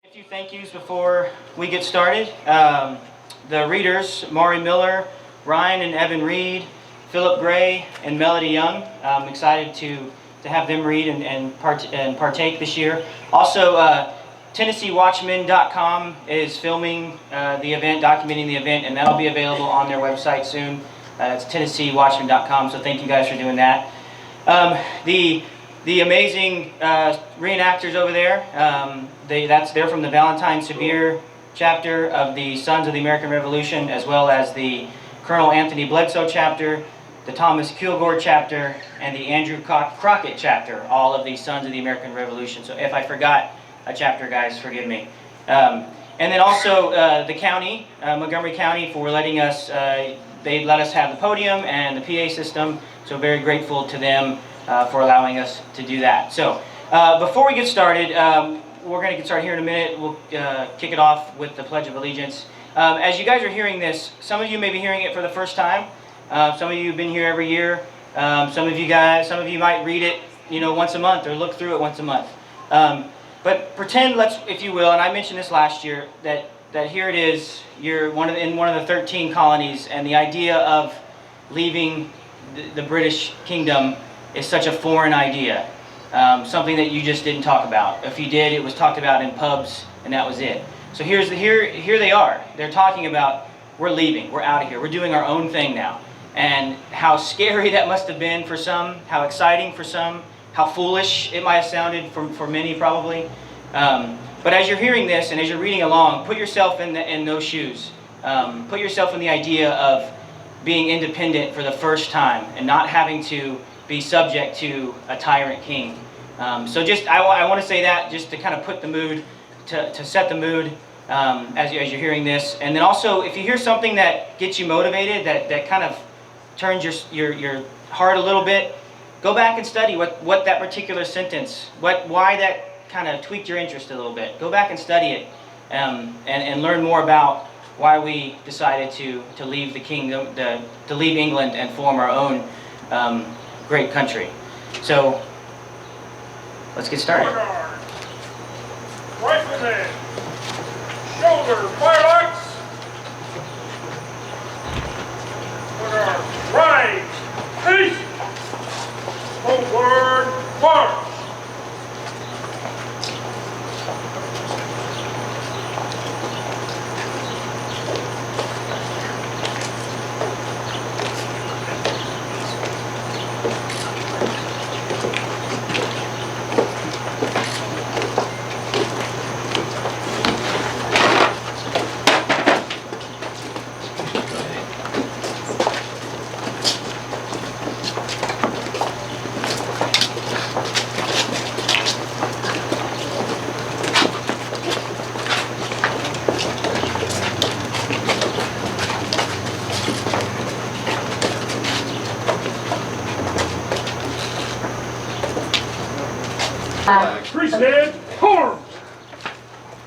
A few thank yous before we get started. The readers, Maury Miller, Ryan and Evan Reed, Philip Gray, and Melody Young. I'm excited to have them read and partake this year. Also, TennesseeWatchman.com is filming the event, documenting the event, and that'll be available on their website soon. It's TennesseeWatchman.com, so thank you guys for doing that. The amazing reenactors over there, they're from the Valentine Sevier chapter of the Sons of the American Revolution, as well as the Colonel Anthony Bledsoe chapter, the Thomas Kilgore chapter, and the Andrew Crockett chapter, all of the Sons of the American Revolution. So if I forgot a chapter, guys, forgive me. And then also the county, Montgomery County, for letting us, they let us have the podium and the PA system, so very grateful to them for allowing us to do that. So before we get started, we're going to get started here in a minute. We'll kick it off with the Pledge of Allegiance. As you guys are hearing this, some of you may be hearing it for the first time. Some of you have been here every year. Some of you might read it, once a month or look through it once a month. But pretend, if you will, and I mentioned this last year, that here it is. You're in one of the 13 colonies, and the idea of leaving the British Kingdom is such a foreign idea, something that you just didn't talk about. If you did, it was talked about in pubs, and that was it. So here they are. They're talking about, we're leaving, we're out of here, we're doing our own thing now. And how scary that must have been for some, how exciting for some, how foolish it might have sounded for many probably. But as you're hearing this and as you're reading along, put yourself in those shoes. Put yourself in the idea of being independent for the first time and not having to be subject to a tyrant king. So I want to say that just to kind of put the mood, to set the mood as you're hearing this. And then also, if you hear something that gets you motivated, that kind of turns your heart a little bit, go back and study what that particular sentence, why that kind of tweaked your interest a little bit. Go back and study it and learn more about why we decided to leave the kingdom, to leave England and form our own great country. So let's get started. Rifleman, shoulder, firelocks. Order, rise, peace. Forward, march. Present arms.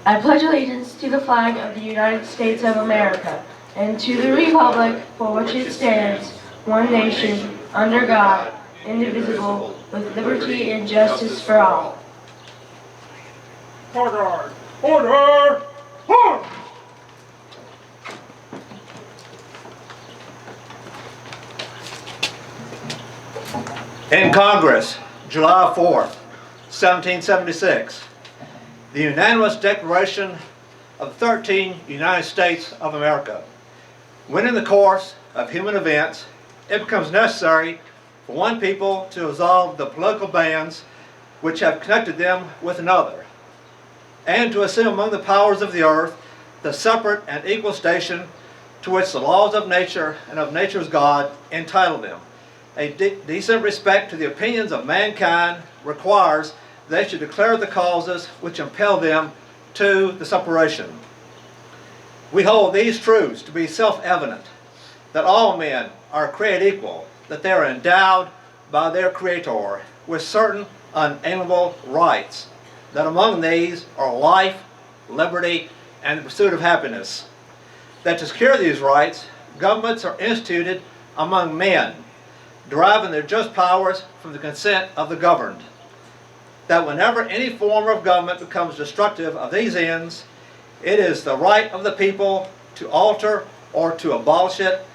I pledge allegiance to the flag of the United States of America and to the republic for which it stands, one nation, under God, indivisible, with liberty and justice for all. Order, order, arms. In Congress, July 4th, 1776, the unanimous declaration of the 13 United States of America. When in the course of human events, it becomes necessary for one people to dissolve the political bands which have connected them with another, and to assume among the powers of the earth the separate and equal station to which the laws of nature and of nature's God entitle them. A decent respect to the opinions of mankind requires they should declare the causes which impel them to the separation. We hold these truths to be self-evident, that all men are created equal, that they are endowed by their Creator with certain unalienable rights, that among these are life, liberty, and the pursuit of happiness. That to secure these rights, governments are instituted among men, deriving their just powers from the consent of the governed. that whenever any form of government becomes destructive of these ends, it is the right of the people to alter or to abolish it,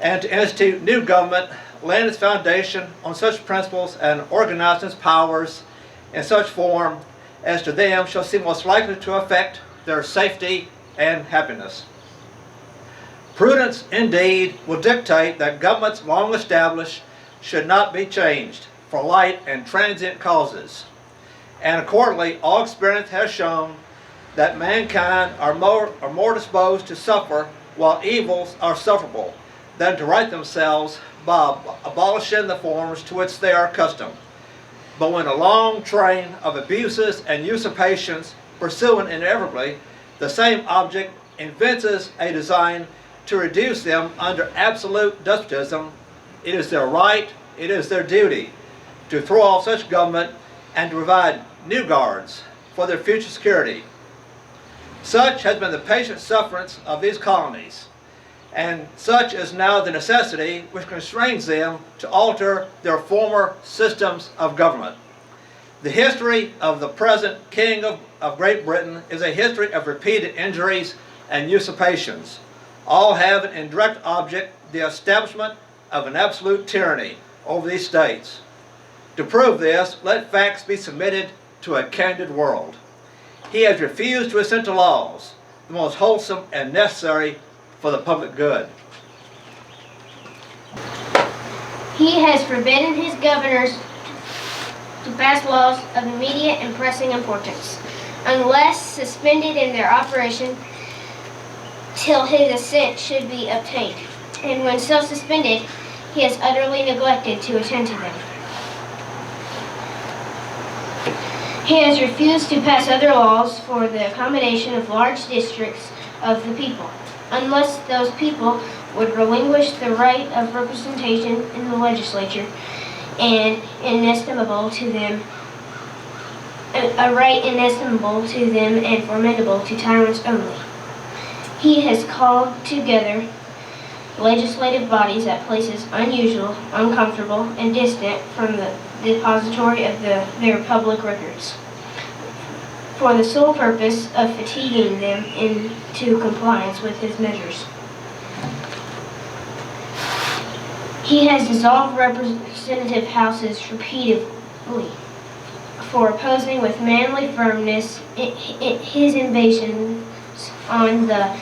and to institute new government, laying its foundation on such principles and organizing its powers in such form as to them shall seem most likely to affect their safety and happiness. Prudence, indeed, will dictate that governments long established should not be changed for light and transient causes. And accordingly, all experience has shown that mankind are more disposed to suffer while evils are sufferable than to right themselves by abolishing the forms to which they are accustomed. But when a long train of abuses and usurpations pursuing inevitably the same object evinces a design to reduce them under absolute despotism, it is their right, it is their duty to throw off such government and to provide new guards for their future security. Such has been the patient sufferance of these colonies, and such is now the necessity which constrains them to alter their former systems of government. The history of the present King of Great Britain is a history of repeated injuries and usurpations, all having in direct object the establishment of an absolute tyranny over these states. To prove this, let facts be submitted to a candid world. He has refused to assent to laws, the most wholesome and necessary for the public good. He has forbidden his governors to pass laws of immediate and pressing importance, unless suspended in their operation till his assent should be obtained. And when so suspended, he has utterly neglected to attend to them. He has refused to pass other laws for the accommodation of large districts of the people, unless those people would relinquish the right of representation in the legislature, and inestimable to them, a right inestimable to them and formidable to tyrants only. He has called together legislative bodies at places unusual, uncomfortable, and distant from the depository of their public records, for the sole purpose of fatiguing them into compliance with his measures. He has dissolved representative houses repeatedly for opposing with manly firmness his invasions on the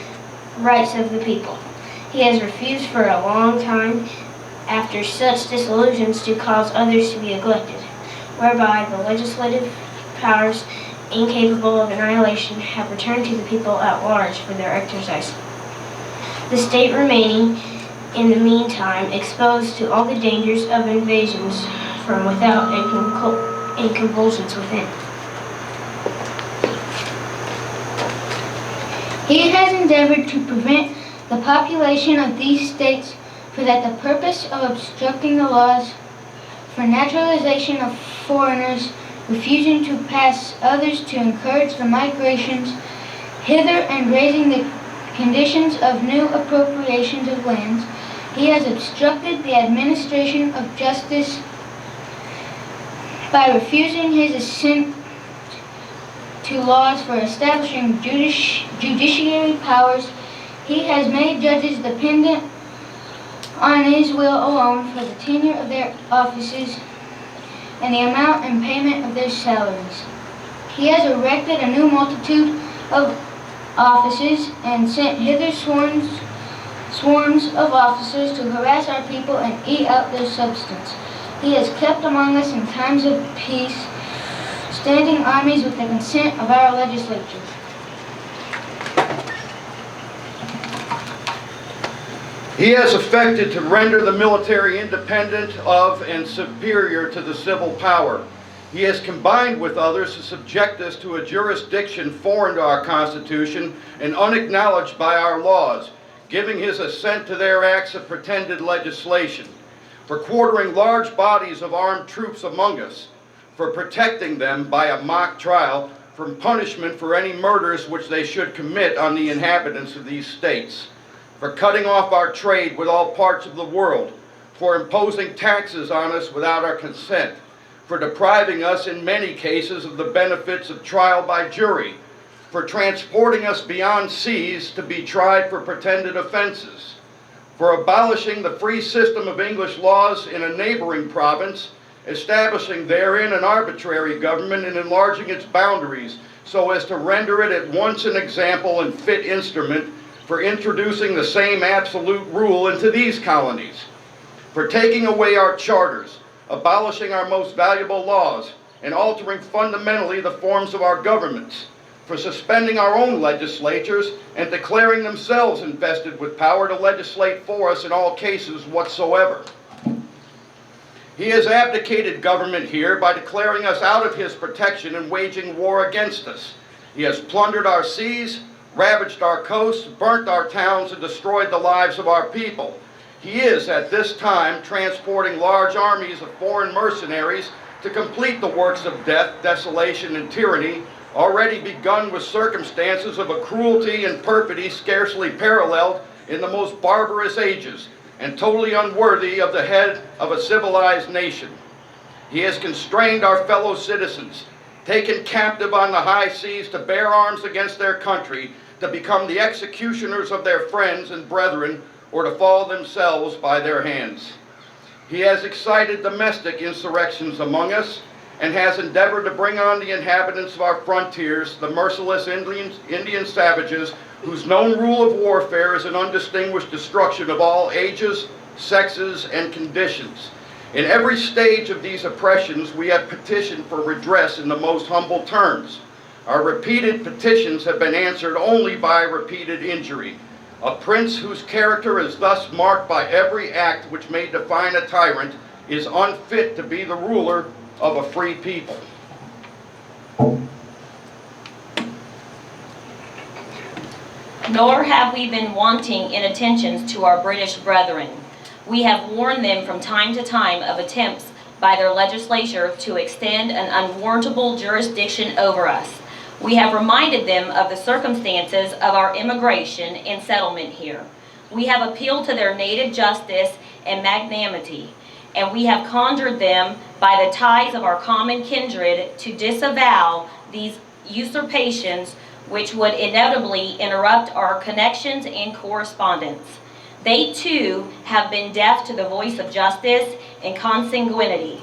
rights of the people. He has refused for a long time after such dissolutions to cause others to be neglected, whereby the legislative powers incapable of annihilation have returned to the people at large for their exercise. The state remaining in the meantime exposed to all the dangers of invasions from without and convulsions within. He has endeavored to prevent the population of these states for that the purpose of obstructing the laws for naturalization of foreigners, refusing to pass others to encourage the migrations hither and raising the conditions of new appropriations of lands. He has obstructed the administration of justice by refusing his assent to laws for establishing judiciary powers. He has made judges dependent on his will alone for the tenure of their offices and the amount and payment of their salaries. He has erected a new multitude of offices and sent hither swarms of officers to harass our people and eat out their substance. He has kept among us in times of peace standing armies with the consent of our legislature. He has affected to render the military independent of and superior to the civil power. He has combined with others to subject us to a jurisdiction foreign to our Constitution and unacknowledged by our laws, giving his assent to their acts of pretended legislation, for quartering large bodies of armed troops among us, for protecting them by a mock trial from punishment for any murders which they should commit on the inhabitants of these states, for cutting off our trade with all parts of the world, for imposing taxes on us without our consent, for depriving us in many cases of the benefits of trial by jury, for transporting us beyond seas to be tried for pretended offenses, for abolishing the free system of English laws in a neighboring province, establishing therein an arbitrary government and enlarging its boundaries so as to render it at once an example and fit instrument for introducing the same absolute rule into these colonies, for taking away our charters, abolishing our most valuable laws, and altering fundamentally the forms of our governments, for suspending our own legislatures and declaring themselves invested with power to legislate for us in all cases whatsoever. He has abdicated government here by declaring us out of his protection and waging war against us. He has plundered our seas, ravaged our coasts, burnt our towns, and destroyed the lives of our people. He is, at this time, transporting large armies of foreign mercenaries to complete the works of death, desolation, and tyranny, already begun with circumstances of a cruelty and perfidy scarcely paralleled in the most barbarous ages, and totally unworthy of the head of a civilized nation. He has constrained our fellow citizens, taken captive on the high seas to bear arms against their country, to become the executioners of their friends and brethren, or to fall themselves by their hands. He has excited domestic insurrections among us, and has endeavored to bring on the inhabitants of our frontiers the merciless Indian savages whose known rule of warfare is an undistinguished destruction of all ages, sexes, and conditions. In every stage of these oppressions, we have petitioned for redress in the most humble terms. Our repeated petitions have been answered only by repeated injury. A prince whose character is thus marked by every act which may define a tyrant is unfit to be the ruler of a free people. Nor have we been wanting in attentions to our British brethren. We have warned them from time to time of attempts by their legislature to extend an unwarrantable jurisdiction over us. We have reminded them of the circumstances of our immigration and settlement here. We have appealed to their native justice and magnanimity, and we have conjured them by the ties of our common kindred to disavow these usurpations which would inevitably interrupt our connections and correspondence. They too have been deaf to the voice of justice and consanguinity.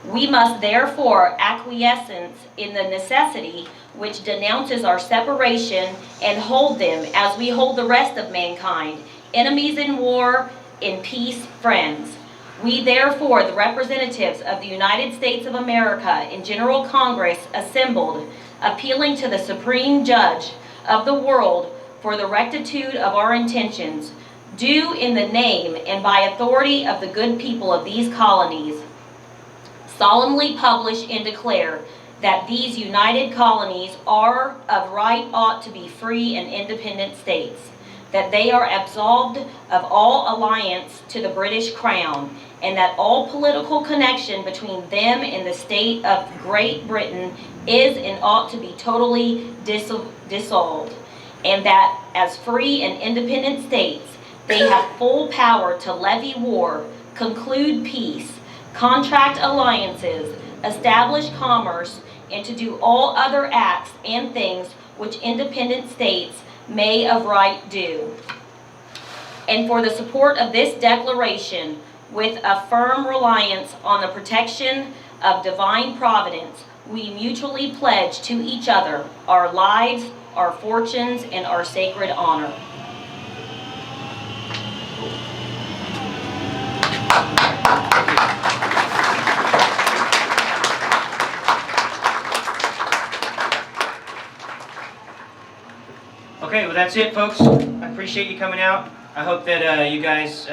We must therefore acquiesce in the necessity which denounces our separation and hold them as we hold the rest of mankind, enemies in war, in peace, friends. We therefore, the representatives of the United States of America in General Congress assembled, appealing to the Supreme Judge of the world for the rectitude of our intentions, do in the name and by authority of the good people of these colonies, solemnly publish and declare that these united colonies are of right ought to be free and independent states, that they are absolved of all alliance to the British Crown, and that all political connection between them and the state of Great Britain is and ought to be totally dissolved, and that as free and independent states, they have full power to levy war, conclude peace, contract alliances, establish commerce, and to do all other acts and things which independent states may of right do. And for the support of this declaration, with a firm reliance on the protection of divine providence, we mutually pledge to each other our lives, our fortunes, and our sacred honor. Okay, well that's it, folks. I appreciate you coming out. I hope that you guys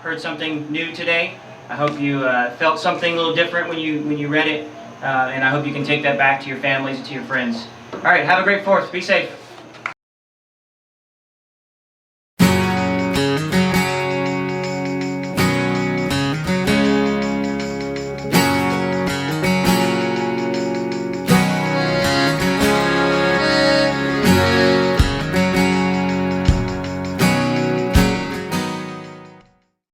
heard something new today. I hope you felt something a little different when you read it, and I hope you can take that back to your families and to your friends. All right, have a great 4th. Be safe.